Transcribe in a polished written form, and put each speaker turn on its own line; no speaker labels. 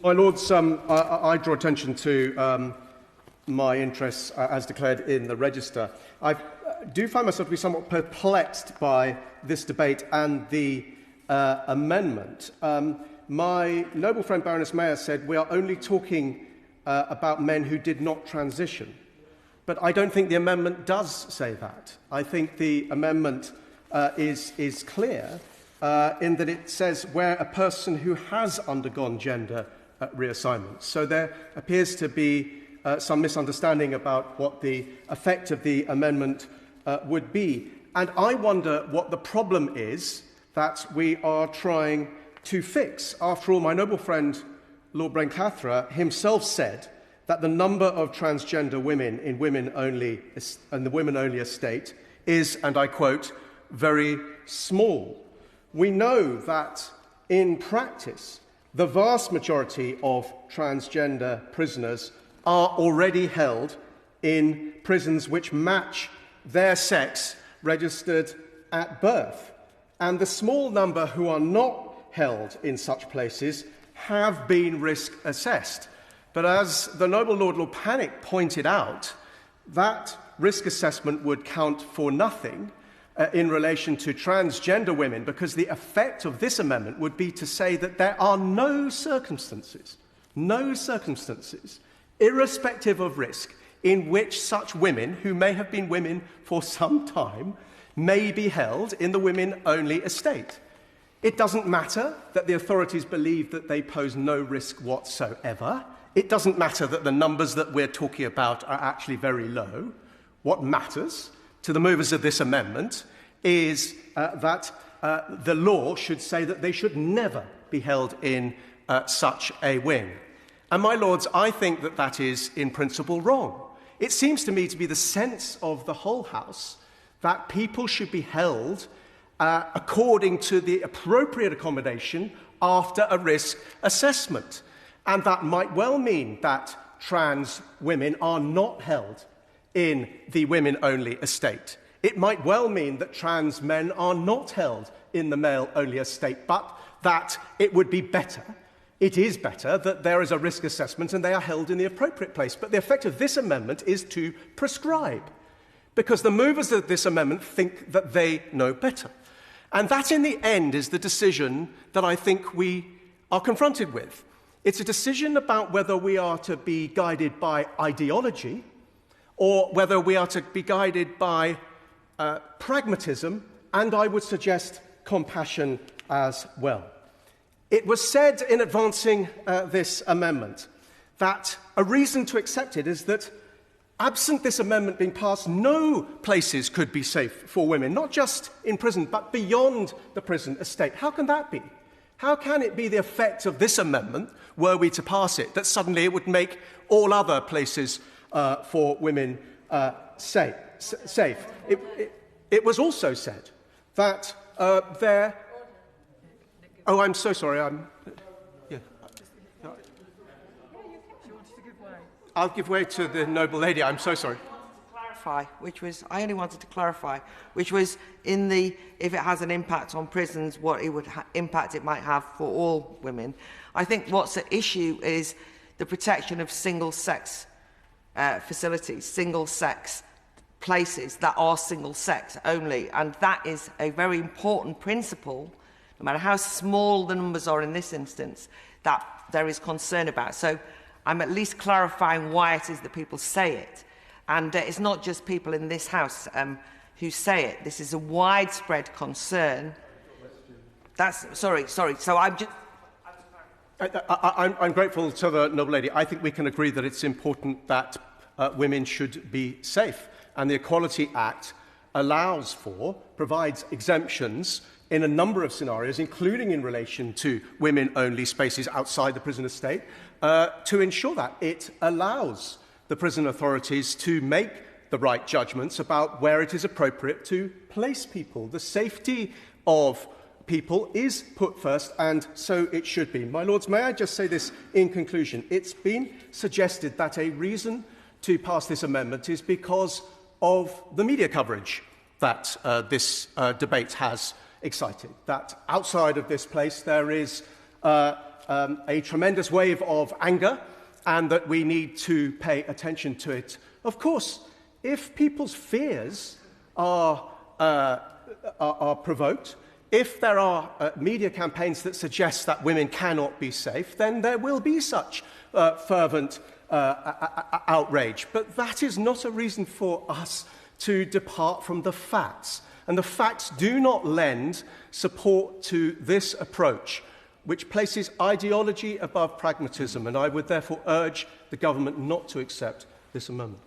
My Lords, I draw attention to my interests as declared in the Register. I do find myself to be somewhat perplexed by this debate and the amendment. My noble friend Baroness Mayer said we are only talking about men who did not transition. But I don't think the amendment does say that. I think the amendment is clear in that it says where a person who has undergone gender reassignment. So there appears to be some misunderstanding about what the effect of the amendment would be. And I wonder what the problem is that we are trying to fix. After all, my noble friend Lord Blencathra himself said that the number of transgender women in the women-only estate is, and I quote, very small. We know that in practice, the vast majority of transgender prisoners are already held in prisons which match their sex registered at birth. And the small number who are not held in such places have been risk assessed. But as the Noble Lord Panic pointed out, that risk assessment would count for nothing in relation to transgender women, because the effect of this amendment would be to say that there are no circumstances, irrespective of risk, in which such women, who may have been women for some time, may be held in the women-only estate. It doesn't matter that the authorities believe that they pose no risk whatsoever. It doesn't matter that the numbers that we're talking about are actually very low. What matters to the movers of this amendment is that the law should say that they should never be held in such a wing. And, my Lords, I think that that is, in principle, wrong. It seems to me to be the sense of the whole House that people should be held according to the appropriate accommodation after a risk assessment. And that might well mean that trans women are not held in the women-only estate. It might well mean that trans men are not held in the male-only estate, but that it would be better, it is better, that there is a risk assessment and they are held in the appropriate place. But the effect of this amendment is to prescribe, because the movers of this amendment think that they know better. And that, in the end, is the decision that I think we are confronted with. It's a decision about whether we are to be guided by ideology or whether we are to be guided by pragmatism, and I would suggest compassion as well. It was said in advancing this amendment that a reason to accept it is that absent this amendment being passed, no places could be safe for women, not just in prison, but beyond the prison estate. How can that be? How can it be the effect of this amendment, were we to pass it, that suddenly it would make all other places for women safe? It was also said that there... Oh, I'm so sorry. Yeah. I'll give way to the noble lady. I'm so sorry.
I only wanted to clarify, which was if it has an impact on prisons, what impact it might have for all women. I think what's at issue is the protection of single-sex facilities, single-sex places that are single-sex only, and that is a very important principle, no matter how small the numbers are in this instance, that there is concern about. So I'm at least clarifying why it is that people say it. And it's not just people in this House who say it. This is a widespread concern. Sorry. So I'm just...
I'm grateful to the noble lady. I think we can agree that it's important that women should be safe. And the Equality Act provides exemptions in a number of scenarios, including in relation to women-only spaces outside the prison estate, to ensure that it allows the prison authorities to make the right judgments about where it is appropriate to place people. The safety of people is put first, and so it should be. My Lords, may I just say this in conclusion? It's been suggested that a reason to pass this amendment is because of the media coverage that this debate has excited, that outside of this place there is a tremendous wave of anger and that we need to pay attention to it. Of course, if people's fears are provoked, if there are media campaigns that suggest that women cannot be safe, then there will be such fervent outrage. But that is not a reason for us to depart from the facts. And the facts do not lend support to this approach, which places ideology above pragmatism. And I would therefore urge the government not to accept this amendment.